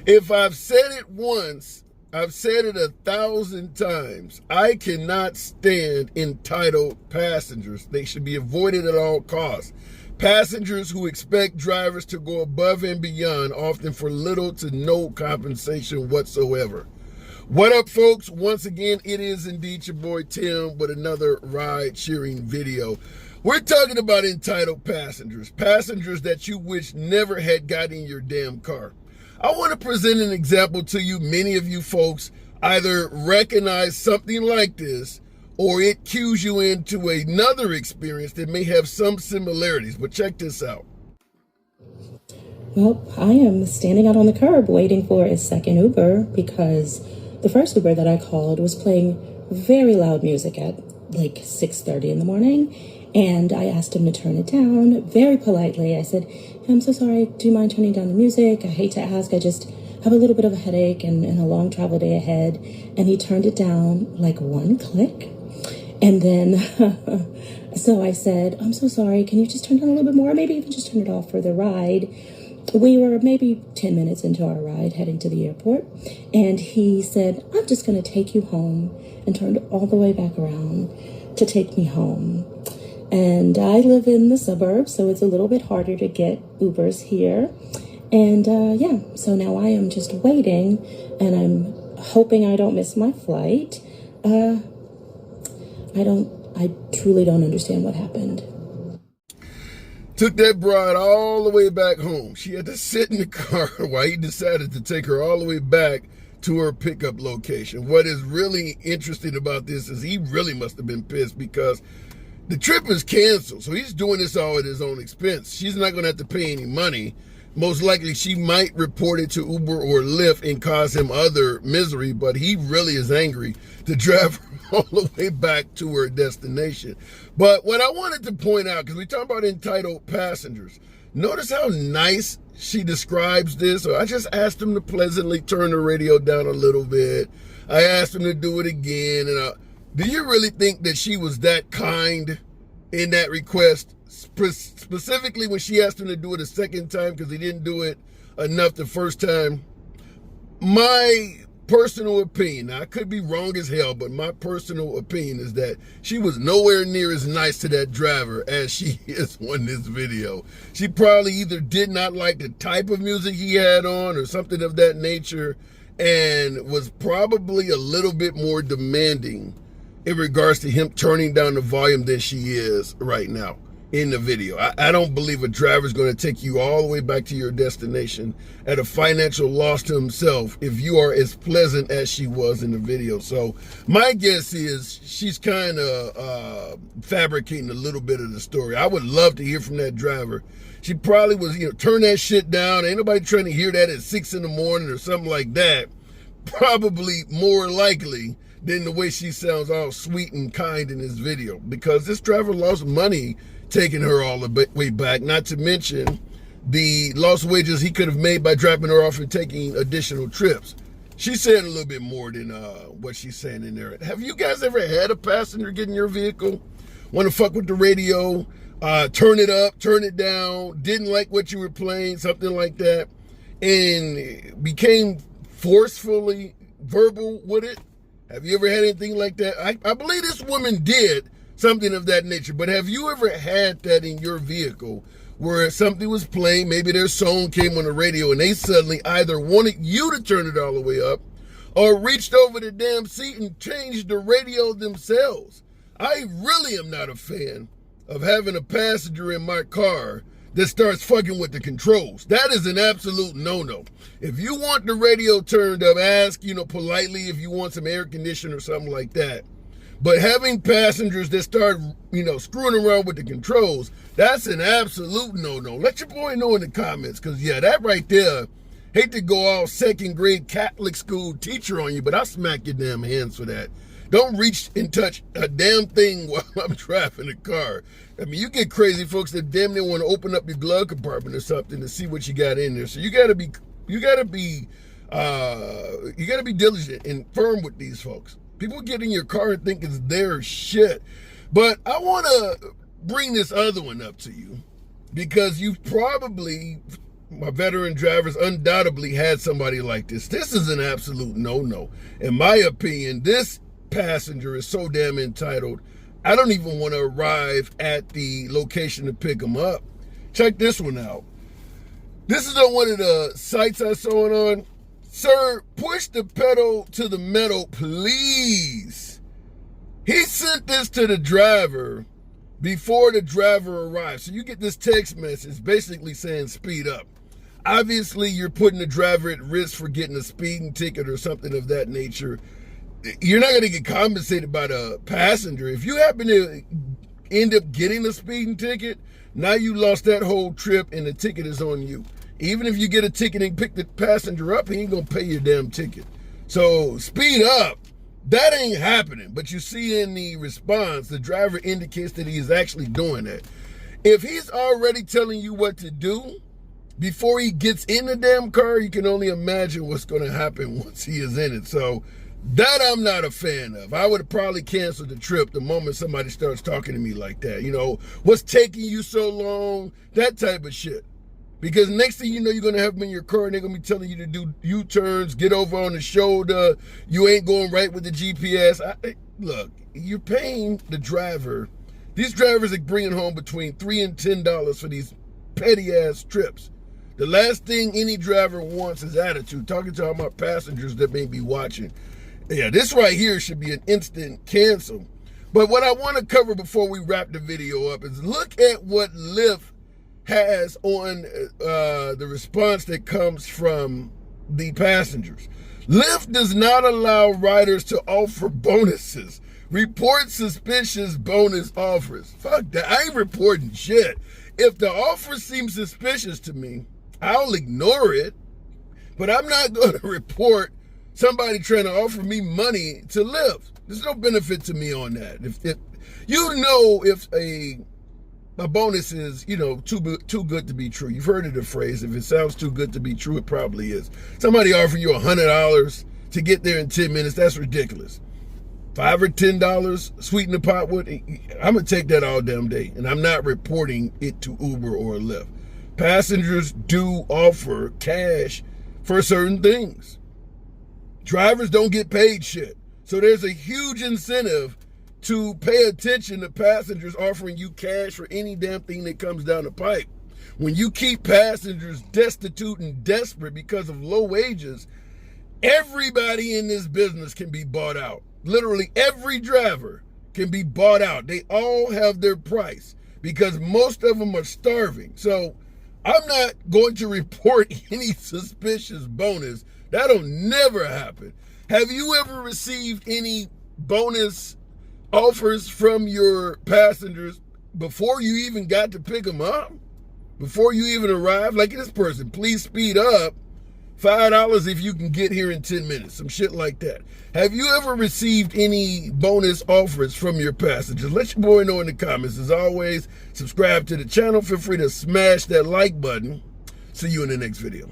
If I've said it once, I've said it 1,000 times. I cannot stand entitled passengers. They should be avoided at all costs. Passengers who expect drivers to go above and beyond, often for little to no compensation whatsoever. What up, folks? Once again, it is indeed your boy Tim with another ride sharing video. We're talking about entitled passengers, passengers that you wish never had got in your damn car. I want to present an example to you. Many of you folks either recognize something like this or it cues you into another experience that may have some similarities. But check this out. Well, I am standing out on the curb waiting for a second Uber because the first Uber that I called was playing very loud music at like 6:30 in the morning. And I asked him to turn it down very politely. I said, I'm so sorry. Do you mind turning down the music? I hate to ask. I just have a little bit of a headache and a long travel day ahead. And he turned it down like one click. And then, so I said, I'm so sorry. Can you just turn down a little bit more? Maybe even just turn it off for the ride. We were maybe 10 minutes into our ride heading to the airport. And he said, I'm just going to take you home, and turned all the way back around to take me home. And I live in the suburbs, so it's a little bit harder to get Ubers here. And yeah, so now I am just waiting, and I'm hoping I don't miss my flight. I truly don't understand what happened. Took that bride all the way back home. She had to sit in the car while he decided to take her all the way back to her pickup location. What is really interesting about this is he really must have been pissed because the trip is canceled, so he's doing this all at his own expense. She's not going to have to pay any money. Most likely, she might report it to Uber or Lyft and cause him other misery, but he really is angry to drive her all the way back to her destination. But what I wanted to point out, because we talk about entitled passengers, notice how nice she describes this. So I just asked him to pleasantly turn the radio down a little bit. I asked him to do it again, and do you really think that she was that kind in that request, specifically when she asked him to do it a second time because he didn't do it enough the first time? My personal opinion, I could be wrong as hell, but my personal opinion is that she was nowhere near as nice to that driver as she is on this video. She probably either did not like the type of music he had on or something of that nature, and was probably a little bit more demanding in regards to him turning down the volume than she is right now in the video. I don't believe a driver is going to take you all the way back to your destination at a financial loss to himself if you are as pleasant as she was in the video. So my guess is she's kind of fabricating a little bit of the story. I would love to hear from that driver. She probably was, turn that shit down. Ain't nobody trying to hear that at 6 in the morning or something like that. Probably more likely than the way she sounds all sweet and kind in this video, because this driver lost money taking her all the way back, not to mention the lost wages he could have made by dropping her off and taking additional trips. She's saying a little bit more than what she's saying in there. Have you guys ever had a passenger get in your vehicle, want to fuck with the radio, turn it up, turn it down, didn't like what you were playing, something like that, and became forcefully verbal with it? Have you ever had anything like that? I believe this woman did something of that nature, but have you ever had that in your vehicle where something was playing, maybe their song came on the radio, and they suddenly either wanted you to turn it all the way up or reached over the damn seat and changed the radio themselves? I really am not a fan of having a passenger in my car that starts fucking with the controls. That is an absolute no-no. If you want the radio turned up, ask, politely if you want some air conditioning or something like that. But having passengers that start, screwing around with the controls, that's an absolute no-no. Let your boy know in the comments, because, yeah, that right there, hate to go all second grade Catholic school teacher on you, but I'll smack your damn hands for that. Don't reach and touch a damn thing while I'm driving the car. I mean, you get crazy folks that damn near want to open up your glove compartment or something to see what you got in there. So you gotta be diligent and firm with these folks. People get in your car and think it's their shit. But I want to bring this other one up to you because you probably my veteran drivers undoubtedly had somebody like this. This is an absolute no-no. In my opinion, this passenger is so damn entitled, I don't even want to arrive at the location to pick him up. Check this one out. This is on one of the sites I saw it on. Sir, push the pedal to the metal, please. He sent this to the driver before the driver arrived. So you get this text message basically saying speed up. Obviously, you're putting the driver at risk for getting a speeding ticket or something of that nature. You're not going to get compensated by the passenger. If you happen to end up getting a speeding ticket, now you lost that whole trip and the ticket is on you. Even if you get a ticket and pick the passenger up, he ain't going to pay your damn ticket. So speed up. That ain't happening. But you see in the response, the driver indicates that he is actually doing that. If he's already telling you what to do before he gets in the damn car, you can only imagine what's going to happen once he is in it. So that I'm not a fan of. I would have probably canceled the trip the moment somebody starts talking to me like that. You know, what's taking you so long? That type of shit. Because next thing you know, you're going to have them in your car and they're going to be telling you to do U-turns, get over on the shoulder. You ain't going right with the GPS. Look, you're paying the driver. These drivers are bringing home between $3 and $10 for these petty-ass trips. The last thing any driver wants is attitude. Talking to all my passengers that may be watching. Yeah, this right here should be an instant cancel. But what I want to cover before we wrap the video up is look at what Lyft has on the response that comes from the passengers. Lyft does not allow riders to offer bonuses. Report suspicious bonus offers. Fuck that. I ain't reporting shit. If the offer seems suspicious to me, I'll ignore it. But I'm not going to report somebody trying to offer me money to Lyft. There's no benefit to me on that. If you know if a bonus is, you know, too good to be true. You've heard of the phrase, if it sounds too good to be true, it probably is. Somebody offering you $100 to get there in 10 minutes, that's ridiculous. $5 or $10, sweeten the pot with, I'm going to take that all damn day. And I'm not reporting it to Uber or Lyft. Passengers do offer cash for certain things. Drivers don't get paid shit. So there's a huge incentive to pay attention to passengers offering you cash for any damn thing that comes down the pipe. When you keep passengers destitute and desperate because of low wages, everybody in this business can be bought out. Literally every driver can be bought out. They all have their price because most of them are starving. So I'm not going to report any suspicious bonus. That'll never happen. Have you ever received any bonus offers from your passengers before you even got to pick them up? Before you even arrived? Like this person, please speed up. $5 if you can get here in 10 minutes. Some shit like that. Have you ever received any bonus offers from your passengers? Let your boy know in the comments. As always, subscribe to the channel. Feel free to smash that like button. See you in the next video.